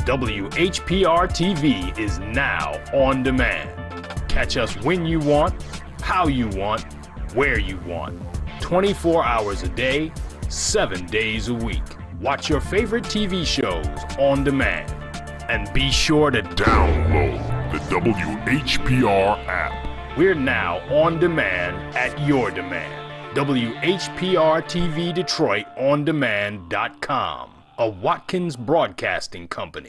WHPR TV is now on demand. Catch us when you want, how you want, where you want. 24 hours a day, 7 days a week. Watch your favorite TV shows on demand. And be sure to download the WHPR app. We're now on demand at your demand. WHPR TV Detroit on demand.com, a Watkins Broadcasting Company.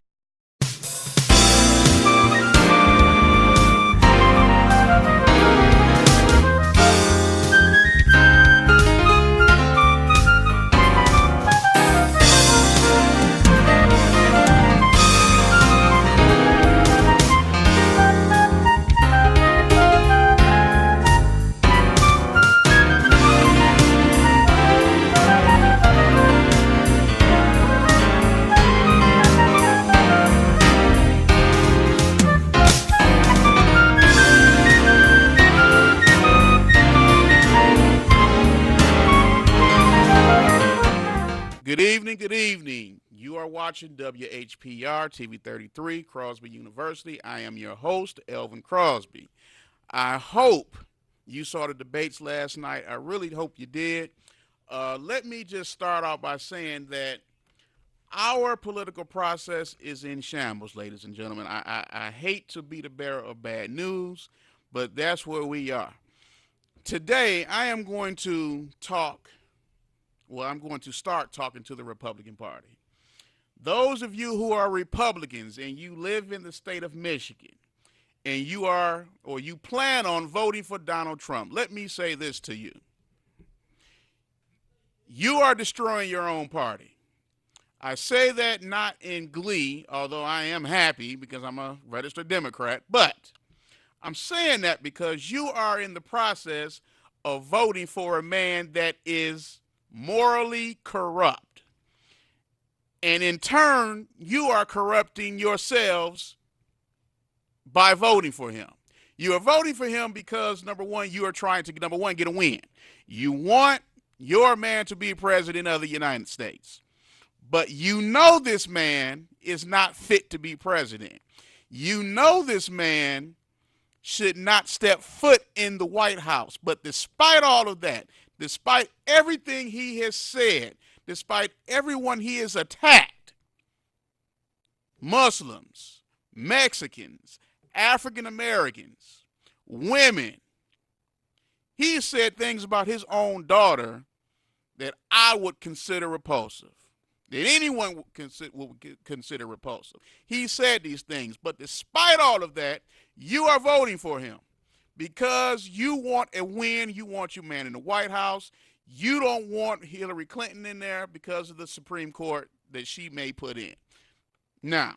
Good evening. You are watching WHPR TV 33, Crosby University. I am your host, Elvin Crosby. I hope you saw the debates last night. I really hope you did. Let me just start off by saying that our political process is in shambles, ladies and gentlemen. I hate to be the bearer of bad news, but that's where we are. Today, I am going to I'm going to start talking to the Republican Party. Those of you who are Republicans and you live in the state of Michigan and you plan on voting for Donald Trump, let me say this to you. You are destroying your own party. I say that not in glee, although I am happy because I'm a registered Democrat, but I'm saying that because you are in the process of voting for a man that is morally corrupt. And in turn, you are corrupting yourselves by voting for him. You are voting for him because, number one, you are trying to, get a win. You want your man to be president of the United States. But you know this man is not fit to be president. You know this man should not step foot in the White House. But despite all of that, despite everything he has said, despite everyone he has attacked, Muslims, Mexicans, African Americans, women, he said things about his own daughter that I would consider repulsive, that anyone would consider repulsive. He said these things, but despite all of that, you are voting for him. Because you want a win, you want your man in the White House. You don't want Hillary Clinton in there because of the Supreme Court that she may put in. Now,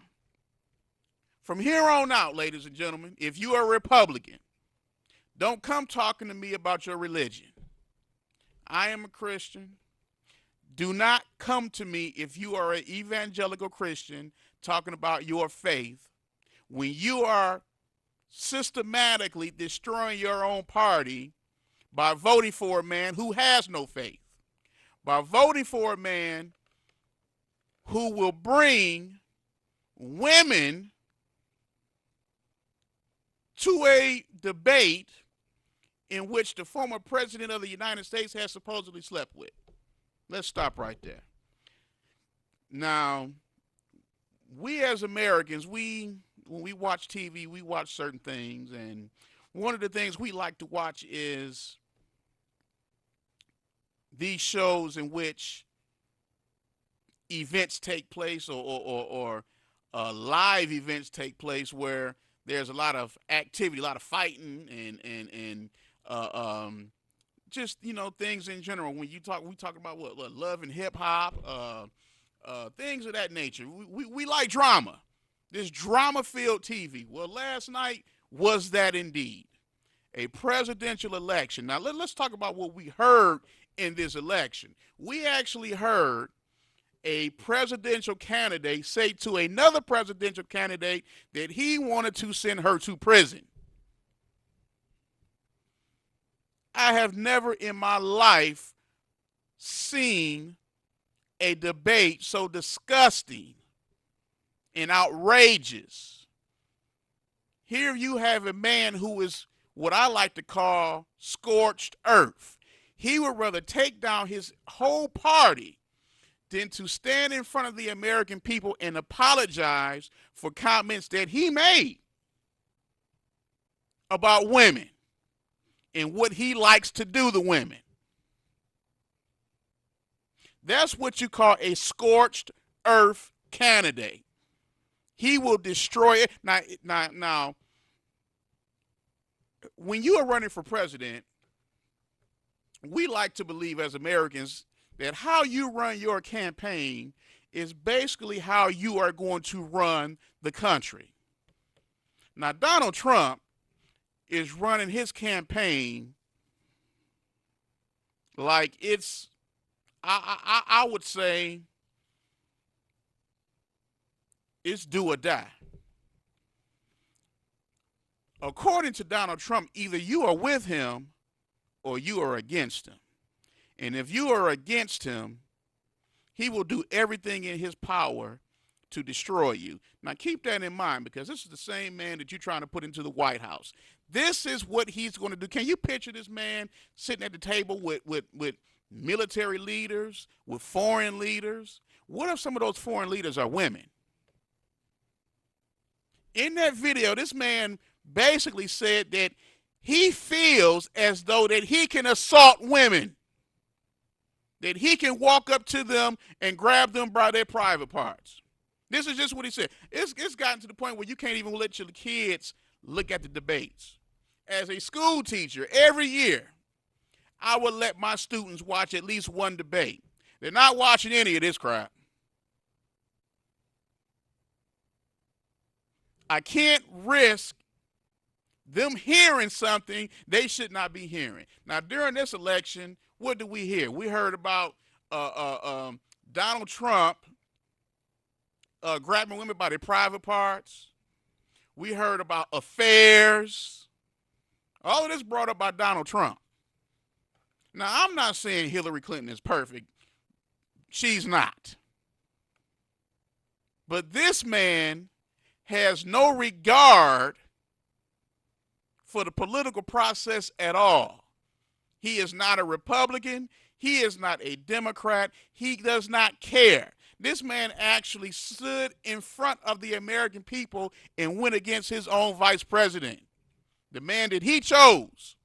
from here on out, ladies and gentlemen, if you are a Republican, don't come talking to me about your religion. I am a Christian. Do not come to me if you are an evangelical Christian talking about your faith when you are systematically destroying your own party by voting for a man who has no faith, by voting for a man who will bring women to a debate in which the former president of the United States has supposedly slept with. Let's stop right there. Now, we as Americans, when we watch TV, we watch certain things, and one of the things we like to watch is these shows in which events take place or live events take place where there's a lot of activity, a lot of fighting, and just, things in general. When we talk about what love and hip hop, things of that nature. We like drama. This drama-filled TV. Well, last night was that indeed. A presidential election. Now, let's talk about what we heard in this election. We actually heard a presidential candidate say to another presidential candidate that he wanted to send her to prison. I have never in my life seen a debate so disgusting and outrageous. Here you have a man who is what I like to call scorched earth. He would rather take down his whole party than to stand in front of the American people and apologize for comments that he made about women and what he likes to do to women. That's what you call a scorched earth candidate. He will destroy it. Now, when you are running for president, we like to believe as Americans that how you run your campaign is basically how you are going to run the country. Now, Donald Trump is running his campaign like it's, I would say, it's do or die. According to Donald Trump, either you are with him or you are against him. And if you are against him, he will do everything in his power to destroy you. Now keep that in mind, because this is the same man that you're trying to put into the White House. This is what he's going to do. Can you picture this man sitting at the table with military leaders, with foreign leaders? What if some of those foreign leaders are women? In that video, this man basically said that he feels as though that he can assault women, that he can walk up to them and grab them by their private parts. This is just what he said. It's gotten to the point where you can't even let your kids look at the debates. As a school teacher, every year, I would let my students watch at least one debate. They're not watching any of this crap. I can't risk them hearing something they should not be hearing. Now, during this election, what did we hear? We heard about Donald Trump grabbing women by their private parts. We heard about affairs. All of this brought up by Donald Trump. Now, I'm not saying Hillary Clinton is perfect. She's not. But this man has no regard for the political process at all. He is not a Republican. He is not a Democrat. He does not care. This man actually stood in front of the American people and went against his own vice president, the man that he chose,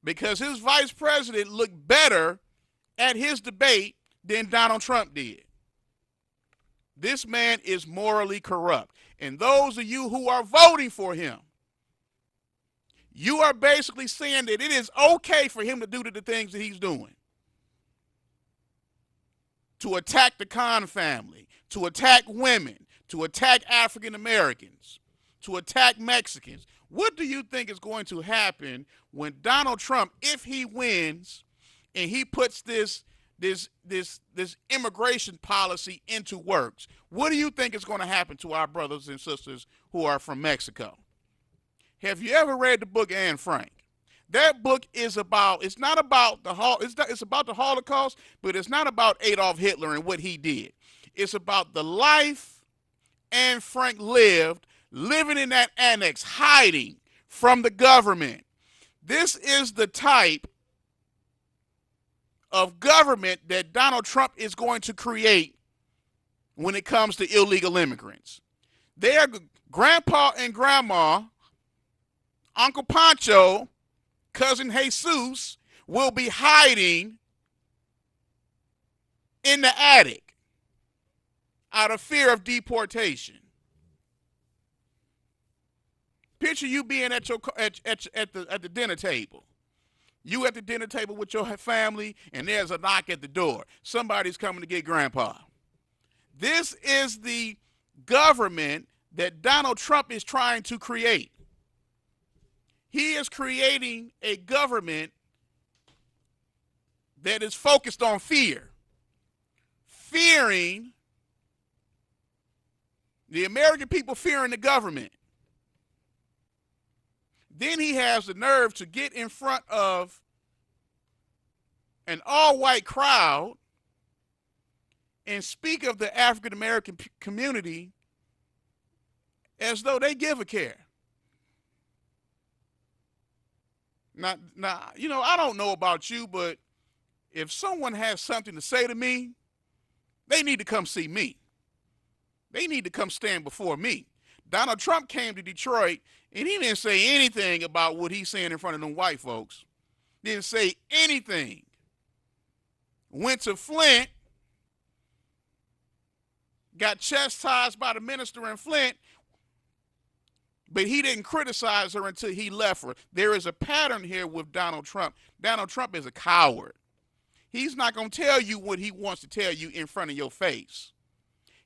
because his vice president looked better at his debate than Donald Trump did. This man is morally corrupt. And those of you who are voting for him, you are basically saying that it is okay for him to do the things that he's doing. To attack the Khan family, to attack women, to attack African Americans, to attack Mexicans. What do you think is going to happen when Donald Trump, if he wins and he puts this immigration policy into works? What do you think is going to happen to our brothers and sisters who are from Mexico? Have you ever read the book Anne Frank? That book is about, it's not about it's about the Holocaust, but it's not about Adolf Hitler and what he did. It's about the life Anne Frank lived, living in that annex, hiding from the government. This is the type of government that Donald Trump is going to create when it comes to illegal immigrants. Their grandpa and grandma, Uncle Pancho, Cousin Jesus, will be hiding in the attic out of fear of deportation. Picture you being at the dinner table. You at the dinner table with your family, and there's a knock at the door. Somebody's coming to get grandpa. This is the government that Donald Trump is trying to create. He is creating a government that is focused on fear. Fearing the American people, fearing the government. Then he has the nerve to get in front of an all-white crowd and speak of the African American community as though they give a care. Now, I don't know about you, but if someone has something to say to me, they need to come see me. They need to come stand before me. Donald Trump came to Detroit, and he didn't say anything about what he's saying in front of them white folks. Didn't say anything. Went to Flint, got chastised by the minister in Flint, but he didn't criticize her until he left her. There is a pattern here with Donald Trump. Donald Trump is a coward. He's not going to tell you what he wants to tell you in front of your face.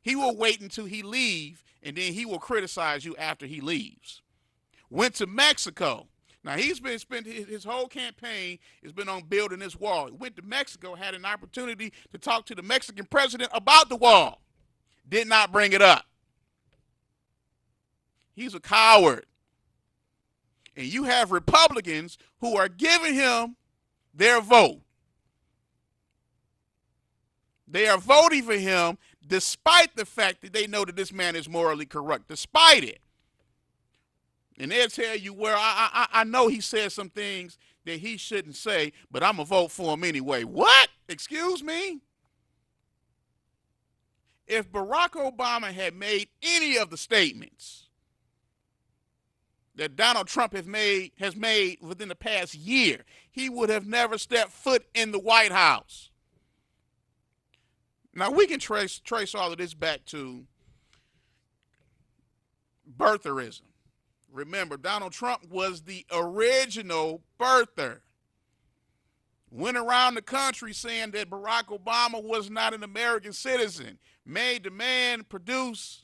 He will wait until he leaves, and then he will criticize you after he leaves. Went to Mexico. Now, he's been spending his whole campaign has been on building this wall. He went to Mexico, had an opportunity to talk to the Mexican president about the wall. Did not bring it up. He's a coward. And you have Republicans who are giving him their vote. They are voting for him despite the fact that they know that this man is morally corrupt, despite it. And they'll tell you, well, I know he said some things that he shouldn't say, but I'm going to vote for him anyway. What? Excuse me? If Barack Obama had made any of the statements that Donald Trump has made within the past year, he would have never stepped foot in the White House. Now, we can trace all of this back to birtherism. Remember, Donald Trump was the original birther. Went around the country saying that Barack Obama was not an American citizen. Made the man produce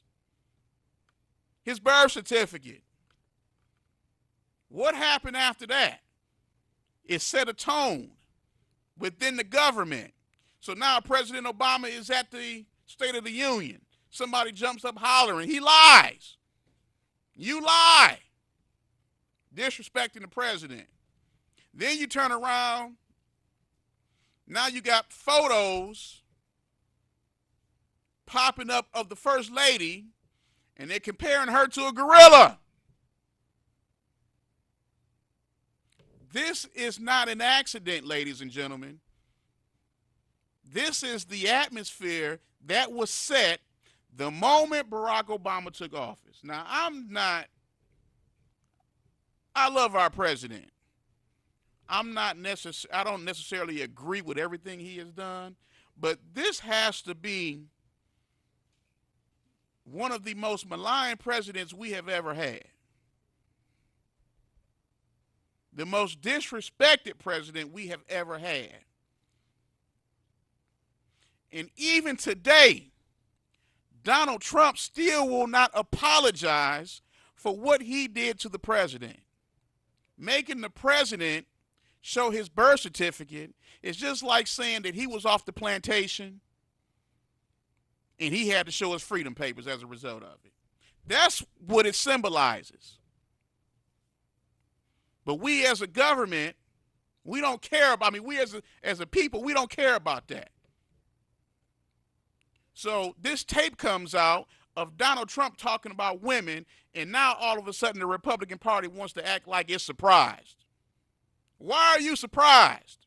his birth certificate. What happened after that? It set a tone within the government. So now President Obama is at the State of the Union. Somebody jumps up hollering. He lies. You lie. Disrespecting the president. Then you turn around. Now you got photos popping up of the First Lady, and they're comparing her to a gorilla. This is not an accident, ladies and gentlemen. This is the atmosphere that was set the moment Barack Obama took office. Now, I love our president. I don't necessarily agree with everything he has done, but this has to be one of the most maligned presidents we have ever had. The most disrespected president we have ever had. And even today, Donald Trump still will not apologize for what he did to the president. Making the president show his birth certificate is just like saying that he was off the plantation and he had to show his freedom papers as a result of it. That's what it symbolizes. But we as a government, we don't care about, we as a people, we don't care about that. So this tape comes out of Donald Trump talking about women, and now all of a sudden the Republican Party wants to act like it's surprised. Why are you surprised?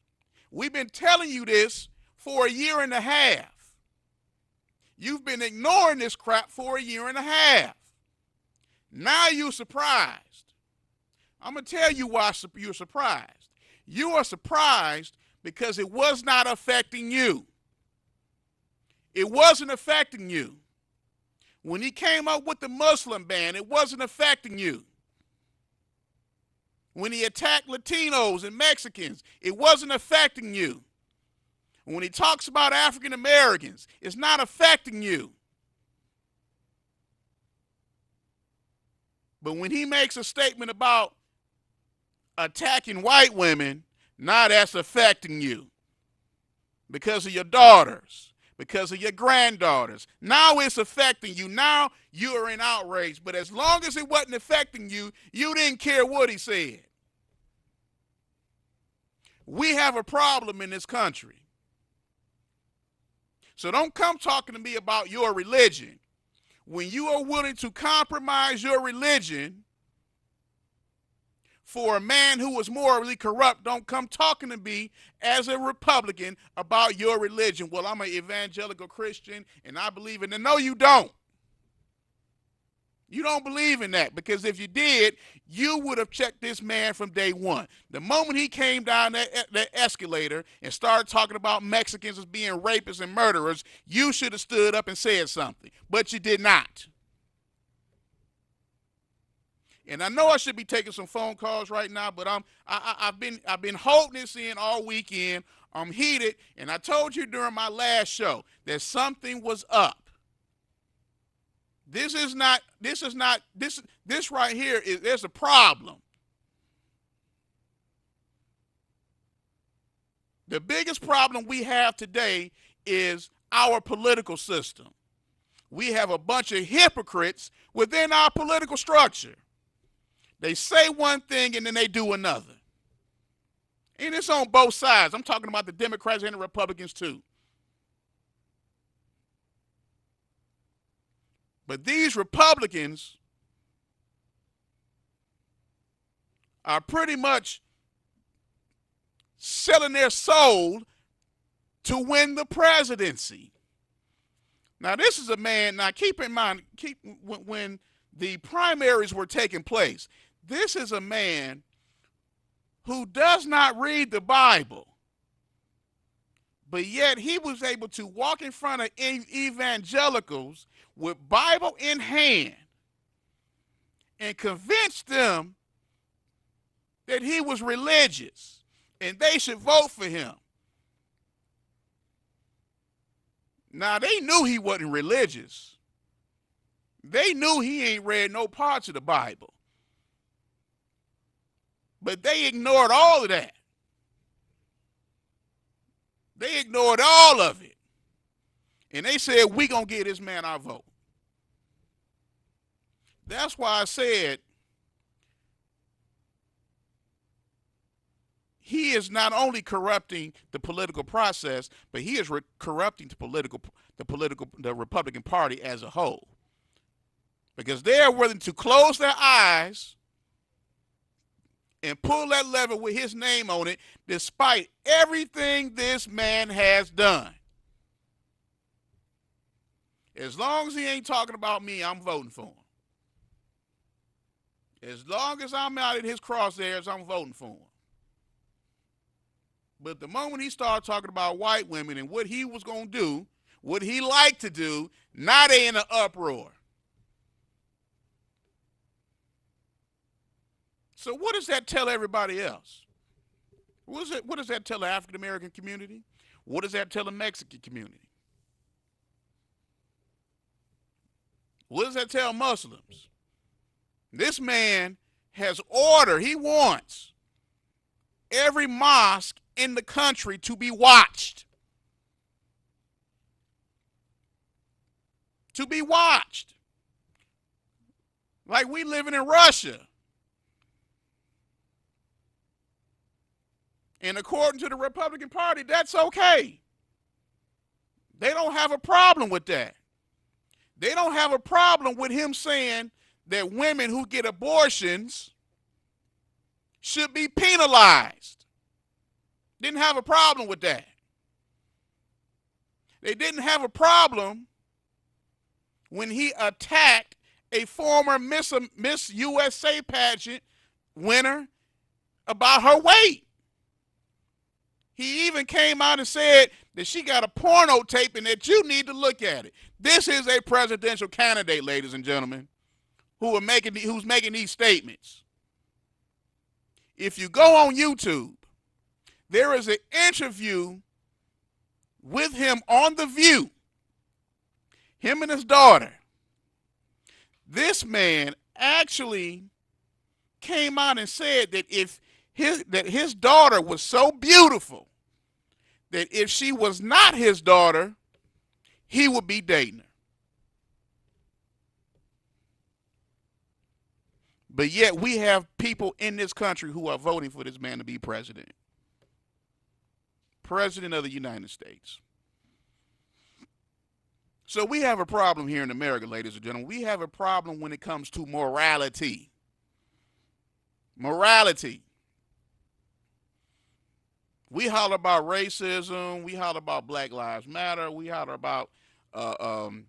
We've been telling you this for a year and a half. You've been ignoring this crap for a year and a half. Now you're surprised. I'm going to tell you why you're surprised. You are surprised because it was not affecting you. It wasn't affecting you. When he came up with the Muslim ban, it wasn't affecting you. When he attacked Latinos and Mexicans, it wasn't affecting you. When he talks about African Americans, it's not affecting you. But when he makes a statement about attacking white women, now that's affecting you because of your daughters, because of your granddaughters. Now it's affecting you. Now you are in outrage. But as long as it wasn't affecting you, you didn't care what he said. We have a problem in this country. So don't come talking to me about your religion. When you are willing to compromise your religion for a man who is morally corrupt, don't come talking to me as a Republican about your religion. Well, I'm an evangelical Christian and I believe in it. No, you don't. You don't believe in that, because if you did, you would have checked this man from day one. The moment he came down that escalator and started talking about Mexicans as being rapists and murderers, you should have stood up and said something, but you did not. And I know I should be taking some phone calls right now, but I've been holding this in all weekend. I'm heated, and I told you during my last show that something was up. This right here there's a problem. The biggest problem we have today is our political system. We have a bunch of hypocrites within our political structure. They say one thing and then they do another. And it's on both sides. I'm talking about the Democrats and the Republicans too. But these Republicans are pretty much selling their soul to win the presidency. Now, this is a man, now keep in mind, when the primaries were taking place, this is a man who does not read the Bible, but yet he was able to walk in front of evangelicals with Bible in hand and convince them that he was religious and they should vote for him. Now, they knew he wasn't religious. They knew he ain't read no parts of the Bible. But they ignored all of that. They ignored all of it. And they said, we gonna give this man our vote. That's why I said he is not only corrupting the political process, but he is corrupting the Republican Party as a whole. Because they are willing to close their eyes and pull that lever with his name on it, despite everything this man has done. As long as he ain't talking about me, I'm voting for him. As long as I'm out in his crosshairs, I'm voting for him. But the moment he started talking about white women and what he was going to do, what he liked to do, now they in an uproar. So what does that tell everybody else? What does that tell the African American community? What does that tell the Mexican community? What does that tell Muslims? This man has order. He wants every mosque in the country to be watched. To be watched. Like we living in Russia. And according to the Republican Party, that's okay. They don't have a problem with that. They don't have a problem with him saying that women who get abortions should be penalized. Didn't have a problem with that. They didn't have a problem when he attacked a former Miss USA pageant winner about her weight. He even came out and said that she got a porno tape and that you need to look at it. This is a presidential candidate, ladies and gentlemen, who's making these statements. If you go on YouTube, there is an interview with him on The View, him and his daughter. This man actually came out and said that his daughter was so beautiful that if she was not his daughter, he would be dating her. But yet we have people in this country who are voting for this man to be president. President of the United States. So we have a problem here in America, ladies and gentlemen. We have a problem when it comes to morality. Morality. We holler about racism. We holler about Black Lives Matter. We holler about uh, um,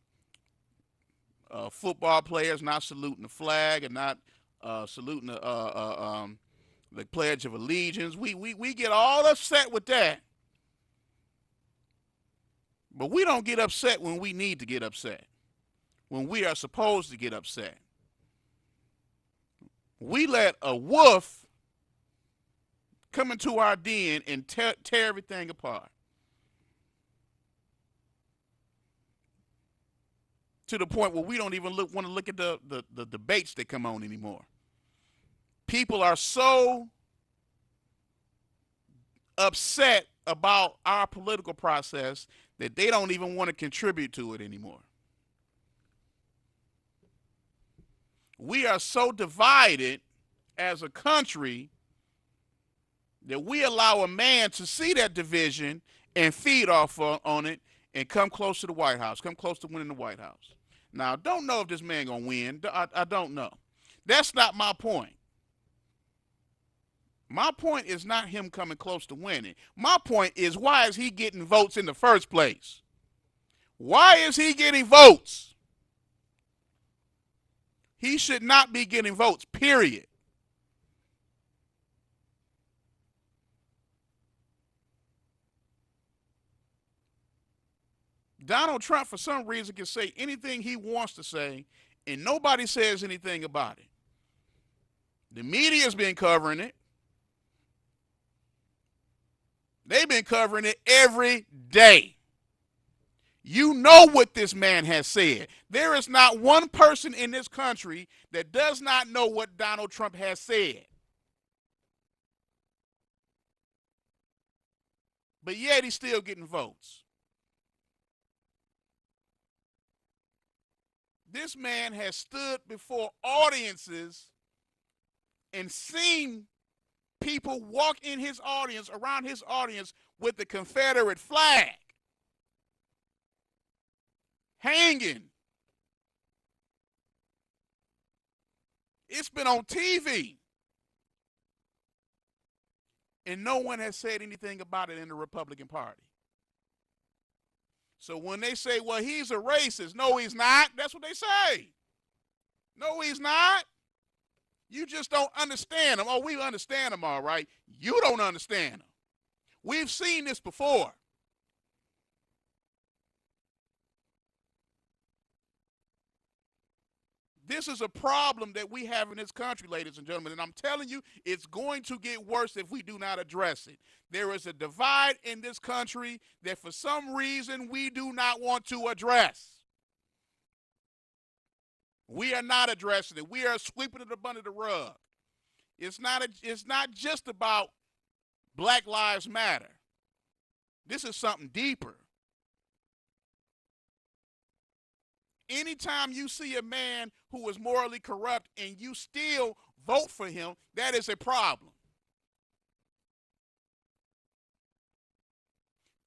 football players not saluting the flag and not saluting the Pledge of Allegiance. We get all upset with that. But we don't get upset when we need to get upset, when we are supposed to get upset. We let a wolf come into our den and tear everything apart. To the point where we don't even want to look at the debates that come on anymore. People are so upset about our political process that they don't even want to contribute to it anymore. We are so divided as a country that we allow a man to see that division and feed off on it and come close to the White House, come close to winning the White House. Now, I don't know if this man going to win. I don't know. That's not my point. My point is not him coming close to winning. My point is, why is he getting votes in the first place? Why is he getting votes? He should not be getting votes, period. Donald Trump, for some reason, can say anything he wants to say, and nobody says anything about it. The media's been covering it. They've been covering it every day. You know what this man has said. There is not one person in this country that does not know what Donald Trump has said. But yet he's still getting votes. This man has stood before audiences and seen people walk in his audience, around his audience, with the Confederate flag hanging. It's been on TV. And no one has said anything about it in the Republican Party. So when they say, well, he's a racist, no, he's not. That's what they say. No, he's not. You just don't understand him. Oh, we understand him, all right. You don't understand him. We've seen this before. This is a problem that we have in this country, ladies and gentlemen, and I'm telling you, it's going to get worse if we do not address it. There is a divide in this country that for some reason we do not want to address. We are not addressing it. We are sweeping it up under the rug. It's not just about Black Lives Matter. This is something deeper. Anytime you see a man who is morally corrupt and you still vote for him, that is a problem.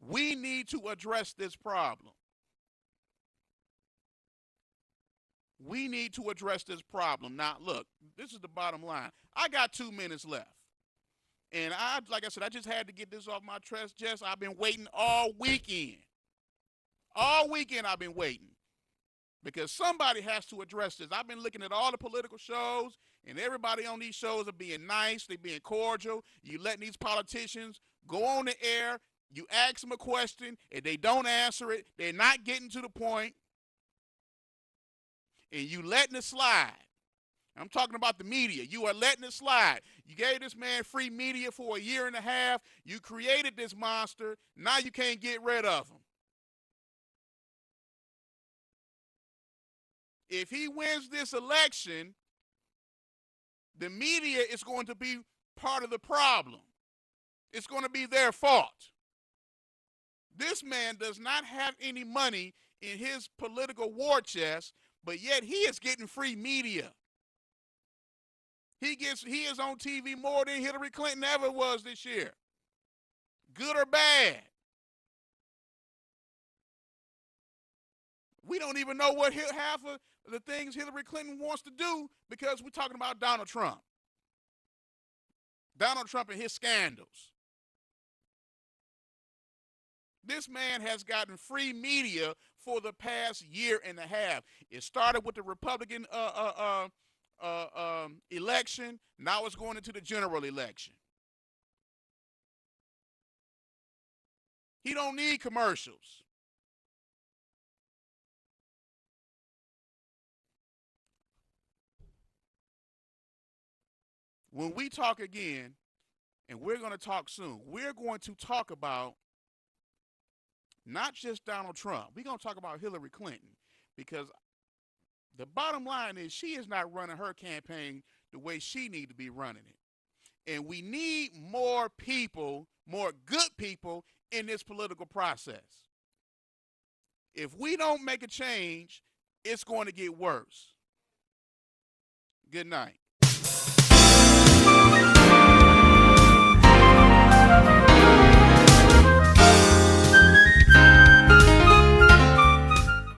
We need to address this problem. We need to address this problem. Now, look, this is the bottom line. I got 2 minutes left. And like I said, I just had to get this off my chest. Jess, I've been waiting all weekend. All weekend I've been waiting. Because somebody has to address this. I've been looking at all the political shows, and everybody on these shows are being nice. They're being cordial. You letting these politicians go on the air. You ask them a question, and they don't answer it. They're not getting to the point, and you letting it slide. I'm talking about the media. You are letting it slide. You gave this man free media for a year and a half. You created this monster. Now you can't get rid of him. If he wins this election, the media is going to be part of the problem. It's going to be their fault. This man does not have any money in his political war chest, but yet he is getting free media. He is on TV more than Hillary Clinton ever was this year. Good or bad. We don't even know what half of the things Hillary Clinton wants to do because we're talking about Donald Trump. Donald Trump and his scandals. This man has gotten free media for the past year and a half. It started with the Republican election. Now it's going into the general election. He don't need commercials. When we talk again, and we're going to talk soon, we're going to talk about not just Donald Trump. We're going to talk about Hillary Clinton, because the bottom line is she is not running her campaign the way she needs to be running it. And we need more people, more good people in this political process. If we don't make a change, it's going to get worse. Good night.